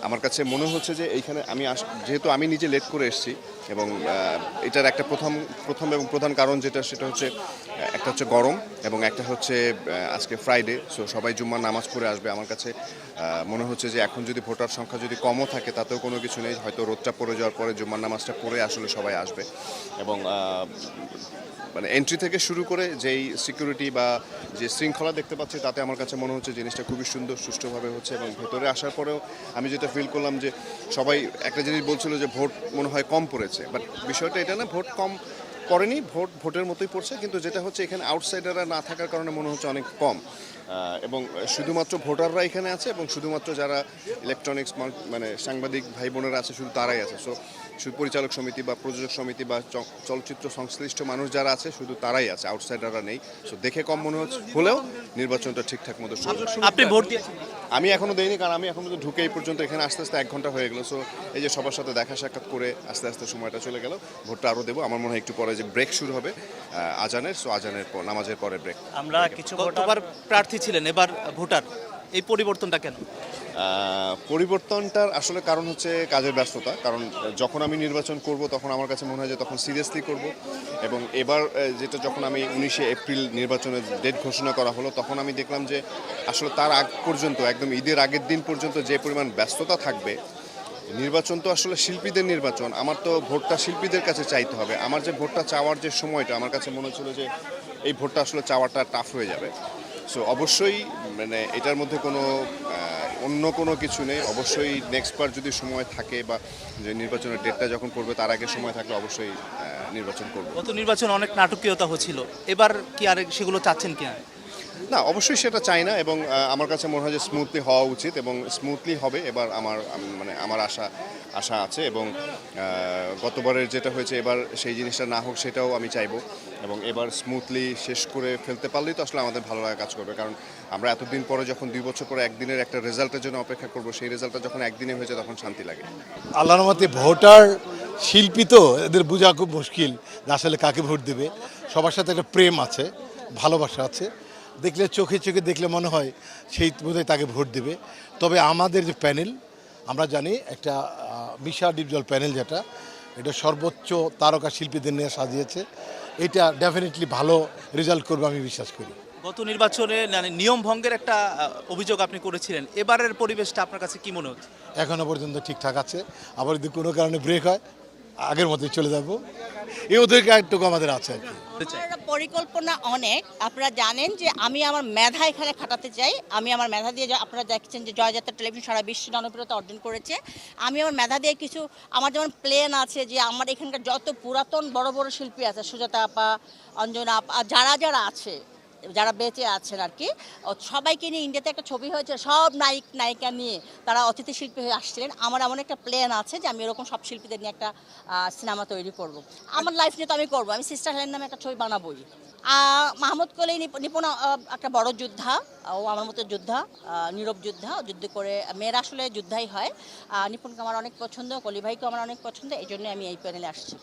আমার কাছে মনে হচ্ছে যে এইখানে যেহেতু আমি নিজে লেট করে এসেছি এবং এটার একটা প্রথম এবং প্রধান কারণ সেটা হচ্ছে একটা হচ্ছে গরম এবং একটা হচ্ছে আজকে ফ্রাইডে, সো সবাই জুম্মার নামাজ পড়ে আসবে। আমার কাছে মনে হচ্ছে যে এখন যদি ভোটার সংখ্যা যদি কমও থাকে তাতেও কোনো কিছু নেই, হয়তো রোদটা পড়ে যাওয়ার পরে জুম্মার নামাজটা পড়ে আসলে সবাই আসবে। এবং মানে এন্ট্রি থেকে শুরু করে যেই সিকিউরিটি বা যে শৃঙ্খলা দেখতে পাচ্ছি তাতে আমার কাছে মনে হচ্ছে জিনিসটা খুবই সুন্দর, সুষ্ঠুভাবে হচ্ছে। এবং ভেতরে আসার পরেও আমি যেটা ফিল করলাম যে সবাই একটা জিনিস বলছিল যে ভোট মনে হয় কম পড়েছে, বাট বিষয়টা এটা না, ভোট কম পড়েনি, ভোটের মতোই পড়ছে, কিন্তু যেটা হচ্ছে এখানে আউটসাইডাররা না থাকার কারণে মনে হচ্ছে অনেক কম। এবং শুধুমাত্র ভোটাররা এখানে আছে এবং শুধুমাত্র যারা ইলেকট্রনিক্স মানে সাংবাদিক ভাই বোনেরা আছে শুধু তারাই আছে। সো শুধু পরিচালক সমিতি বা প্রযোজক সমিতি বা চলচ্চিত্র সংশ্লিষ্ট মানুষ যারা আছে শুধু তারাই আছে, আউটসাইডাররা নেই। সো দেখে কম মনে হচ্ছে হলেও নির্বাচনটা ঠিকঠাক মতো শুরু। আপনি ভোট দিয়েছেন? আমি এখনো দেইনি, কারণ আমি এখনো ঢুকে এই পর্যন্ত এখানে আস্তে আস্তে 1 ঘন্টা হয়ে গেল। সো এই যে সবার সাথে দেখা সাক্ষাৎ করে আস্তে আস্তে সময়টা চলে গেল। ভোটটা আরও দেবো, আমার মনে হয় একটু পরে যে ব্রেক শুরু হবে আজানের, সো আজানের পর নামাজের পরে ব্রেক। আমরা কিছু গতবার প্রার্থী ছিলেন, এবার ভোটার, এই পরিবর্তনটা কেন? পরিবর্তনটার আসলে কারণ হচ্ছে কাজের ব্যস্ততা। কারণ যখন আমি নির্বাচন করব তখন আমার কাছে মনে হয় যে তখন সিরিয়াসলি করব, এবং এবার যেটা যখন আমি 19শে এপ্রিল নির্বাচনের ডেট ঘোষণা করা হলো তখন আমি দেখলাম যে আসলে তার আগ পর্যন্ত একদম ঈদের আগের দিন পর্যন্ত যে পরিমাণ ব্যস্ততা থাকবে, নির্বাচন তো আসলে শিল্পীদের নির্বাচন, আমার তো ভোটটা শিল্পীদের কাছে চাইতে হবে। আমার যে ভোটটা চাওয়ার যে সময়টা, আমার কাছে মনে হচ্ছিল যে এই ভোটটা আসলে চাওয়াটা টাফ হয়ে যাবে। সো অবশ্যই মানে এটার মধ্যে কোনো অন্য কোনো কিছু নেই। অবশ্যই নেক্সট বার যদি সময় থাকে বা যে নির্বাচনের ডেটটা যখন পড়বে তার আগে সময় থাকলে অবশ্যই নির্বাচন করব। গত নির্বাচন অনেক নাটকীয়তা হচ্ছিল, এবার কি আর সেগুলো চাচ্ছেন কিনা? না, অবশ্যই সেটা চাই না, এবং আমার কাছে মনে হয় যে স্মুথলি হওয়া উচিত এবং স্মুথলি হবে এবার। মানে আমার আশা আছে, এবং গতবারের যেটা হয়েছে এবার সেই জিনিসটা না হোক সেটাও আমি চাইবো। এবং এবার স্মুথলি শেষ করে ফেলতে পারলেই তো আসলে আমাদের ভালো লাগা কাজ করবে। কারণ আমরা এতদিন পরে যখন 2 বছর পরে একদিনের একটা রেজাল্টের জন্য অপেক্ষা করব, সেই রেজাল্টটা যখন একদিনে হয়েছে তখন শান্তি লাগে। আল্লাহর রহমতে ভোটার শিল্পী তো এদের বোঝা খুব মুশকিল যে আসলে কাকে ভোট দেবে। সবার সাথে একটা প্রেম আছে, ভালোবাসা আছে, দেখলে চোখে চোখে দেখলে মনে হয় সেই বোধহয় তাকে ভোট দেবে। তবে আমাদের যে প্যানেল, আমরা জানি একটা মিশা ডিপজল প্যানেল, যেটা এটা সর্বোচ্চ তারকা শিল্পীদের নিয়ে সাজিয়েছে, এটা ডেফিনেটলি ভালো রেজাল্ট করবে আমি বিশ্বাস করি। গত নির্বাচনে নিয়ম ভঙ্গের একটা অভিযোগ আপনি করেছিলেন, এবারের পরিবেশটা আপনার কাছে কি মনে হচ্ছে? এখনও পর্যন্ত ঠিকঠাক আছে, আবার যদি কোনো কারণে ব্রেক হয় আগের মতোই চলে যাব, এই ওদেরকে একটু আমাদের আছে আর কি। পরিকল্পনা অনেক। আপনারা জানেন যে আমি আমার মেধা এখানে খাটাতে চাই। আমি আমার মেধা দিয়ে, আপনারা দেখছেন যে জয়যাত্রা টেলিভিশন সারা বিশ্বে জনপ্রিয়তা অর্জন করেছে। আমি আমার মেধা দিয়ে কিছু, আমার যেমন প্ল্যান আছে যে আমার এখানকার যত পুরাতন বড় বড় শিল্পী আছে, সুজাতা আপা, অঞ্জনা আপা, যারা আছে, যারা বেঁচে আছেন আর কি, সবাইকে নিয়ে ইন্ডিয়াতে একটা ছবি হয়েছে, সব নায়িকা নিয়ে তারা অতিথি শিল্পী হয়ে আসছিলেন। আমার এমন একটা প্ল্যান আছে যে আমি এরকম সব শিল্পীদের নিয়ে একটা সিনেমা তৈরি করব। আমার লাইফ নিয়ে তো আমি করবো, আমি সিস্টার হেলেন নামে একটা ছবি বানাবোই। মাহমুদ কলেই নিপুণ একটা বড় যোদ্ধা, ও আমার মতো যোদ্ধা, নীরব যোদ্ধা, যুদ্ধ করে, মেয়েরা আসলে যোদ্ধাই হয়। নিপুণকে আমার অনেক পছন্দ, কলি ভাইকেও আমার অনেক পছন্দ, এই জন্যই আমি এই প্যানেলে আসছি।